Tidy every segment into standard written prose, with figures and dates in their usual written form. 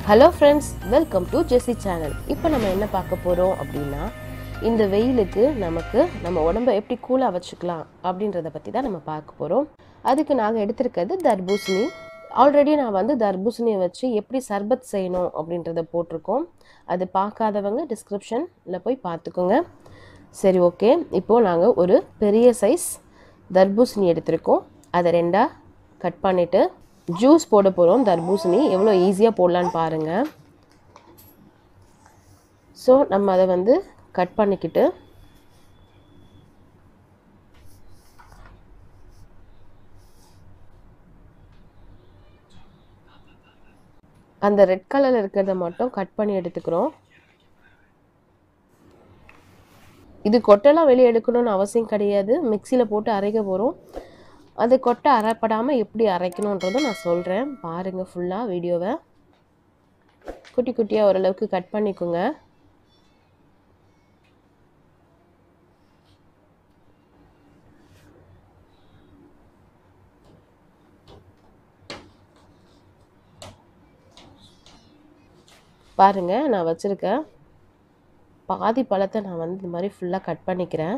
Hello friends, welcome to Jece channel. இப்போ நம்ம என்ன பார்க்க போறோம் அப்படினா இந்த வெயிலுக்கு நமக்கு நம்ம உடம்ப எப்படி கூலா வச்சுக்கலாம் அப்படின்றத பத்தி தான் நம்ம பார்க்க போறோம். அதுக்கு நாங்க எடுத்துர்க்கிறது தர்பூசணி. ஆல்ரெடி நான் வந்து தர்பூசணியை வச்சு எப்படி சர்பத் செய்யணும் அப்படின்றத போட்டுருக்கோம். அது பார்க்காதவங்க டிஸ்கிரிப்ஷன்ல போய் பார்த்துக்கோங்க. சரி ஓகே. இப்போ நாங்க ஒரு பெரிய சைஸ் தர்பூசணி எடுத்துருக்கோம். அதை ரெண்டா கட் பண்ணிட்டு ஜூஸ் போட போறோம். தர்பூசணி எவ்வளவு ஈஸியா போடலாம்னு பாருங்க. சோ நம்ம அதை வந்து கட் பண்ணிக்கிட்டு அந்த ரெட் கலர்ல இருக்கிறத மட்டும் கட் பண்ணி எடுத்துக்கிறோம். இது கொட்டெல்லாம் வெளியே எடுக்கணும்னு அவசியம் கிடையாது. மிக்ஸில போட்டு அரைக்க போறோம். அது கொட்டை அரைப்படாம எப்படி அரைக்கணும்ன்றதை நான் சொல்றேன். பாருங்க ஃபுல்லா வீடியோவை. குட்டி குட்டியா ஓரளவுக்கு கட் பண்ணிக்கோங்க. பாருங்க நான் வச்சிருக்க பாதி பழத்தை நான் வந்து இந்த மாதிரி ஃபுல்லா கட் பண்ணிக்கிறேன்.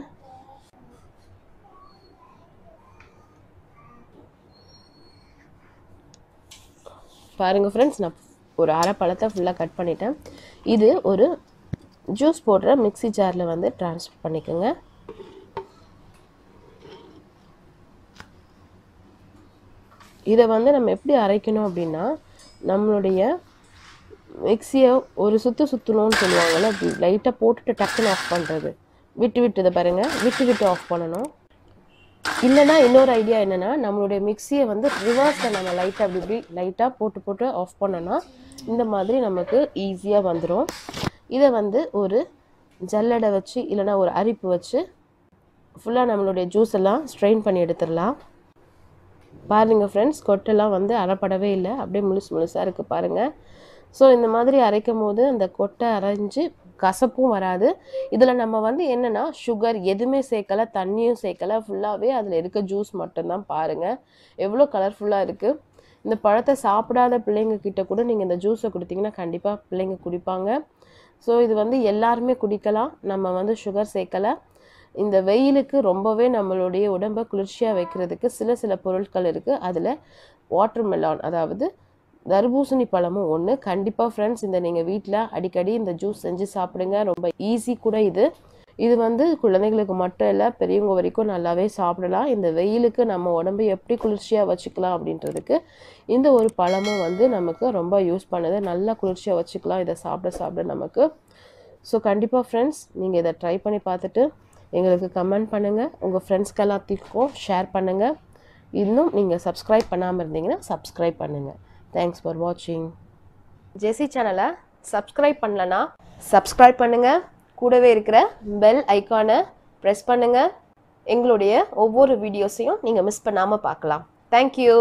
பாருங்க फ्रेंड्स, நான் ஒரு அரை பழத்தை ஃபுல்லா கட் பண்ணிட்டேன். இது ஒரு ஜூஸ் போடுற மிக்ஸி ஜார்ல வந்து ட்ரான்ஸ்ஃபர் பண்ணிக்கோங்க. இதை வந்து நம்ம எப்படி அரைக்கணும் அப்படின்னா, நம்மளுடைய மிக்ஸியை ஒரு சுத்தணும்னு சொல்லுவாங்கல்ல, லைட்டாக போட்டுட்டு டக்குன்னு ஆஃப் பண்ணுறது. விட்டு இதை பாருங்க, விட்டு ஆஃப் பண்ணணும். இல்லைனா இன்னொரு ஐடியா என்னன்னா, நம்மளுடைய மிக்ஸியை வந்து ரிவர்ஸில் நம்ம லைட்டாக இப்படி லைட்டாக போட்டு ஆஃப் பண்ணோன்னா இந்த மாதிரி நமக்கு ஈஸியாக வந்துடும். இதை வந்து ஒரு ஜல்லடை வச்சு இல்லைனா ஒரு அரிப்பு வச்சு ஃபுல்லாக நம்மளுடைய ஜூஸ் எல்லாம் ஸ்ட்ரெயின் பண்ணி எடுத்துடலாம். பாருங்கள் ஃப்ரெண்ட்ஸ், கொட்டெல்லாம் வந்து அரைப்படவே இல்லை, அப்படியே முழுசாக இருக்குது பாருங்கள். ஸோ இந்த மாதிரி அரைக்கும் போது அந்த கொட்டை அரைஞ்சி கசப்பும் வராது. இதில் நம்ம வந்து என்னென்னா சுகர் எதுவுமே சேர்க்கலை, தண்ணியும் சேர்க்கலை, ஃபுல்லாகவே அதில் இருக்க ஜூஸ் மட்டும்தான். பாருங்கள் எவ்வளோ கலர்ஃபுல்லாக இருக்குது. இந்த பழத்தை சாப்பிடாத பிள்ளைங்க கிட்ட கூட நீங்கள் இந்த ஜூஸை கொடுத்தீங்கன்னா கண்டிப்பாக பிள்ளைங்க குடிப்பாங்க. ஸோ இது வந்து எல்லாருமே குடிக்கலாம். நம்ம வந்து சுகர் சேர்க்கலை. இந்த வெயிலுக்கு ரொம்பவே நம்மளுடைய உடம்பை குளிர்ச்சியாக வைக்கிறதுக்கு சில பொருட்கள் இருக்குது. அதில் வாட்டர்மெலான், அதாவது தர்பூசணி பழமும் ஒன்று. கண்டிப்பாக ஃப்ரெண்ட்ஸ் இந்த நீங்கள் வீட்டில் அடிக்கடி இந்த ஜூஸ் செஞ்சு சாப்பிடுங்க. ரொம்ப ஈஸி கூட இது. இது வந்து குழந்தைங்களுக்கு மட்டும் இல்லை, பெரியவங்க வரைக்கும் நல்லாவே சாப்பிடலாம். இந்த வெயிலுக்கு நம்ம உடம்பை எப்படி குளிர்ச்சியாக வச்சுக்கலாம் அப்படின்றதுக்கு இந்த ஒரு பழமும் வந்து நமக்கு ரொம்ப யூஸ் பண்ணுது. நல்லா குளிர்ச்சியாக வச்சுக்கலாம் இதை சாப்பிட நமக்கு. ஸோ கண்டிப்பாக ஃப்ரெண்ட்ஸ் நீங்கள் இதை ட்ரை பண்ணி பார்த்துட்டு எங்களுக்கு கமெண்ட் பண்ணுங்கள். உங்கள் ஃப்ரெண்ட்ஸ்க்கு எல்லாத்துக்கும் ஷேர் பண்ணுங்கள். இன்னும் நீங்கள் சப்ஸ்கிரைப் பண்ணாமல் இருந்தீங்கன்னா சப்ஸ்கிரைப் பண்ணுங்கள். தேங்க்ஸ் ஃபார் வாட்சிங். ஜெசி சேனலை சப்ஸ்கிரைப் பண்ணலன்னா சப்ஸ்கிரைப் பண்ணுங்கள். கூடவே இருக்கிற பெல் ஐக்கானை ப்ரெஸ் பண்ணுங்கள். எங்களுடைய ஒவ்வொரு வீடியோஸையும் நீங்கள் மிஸ் பண்ணாமல் பார்க்கலாம். தேங்க்யூ.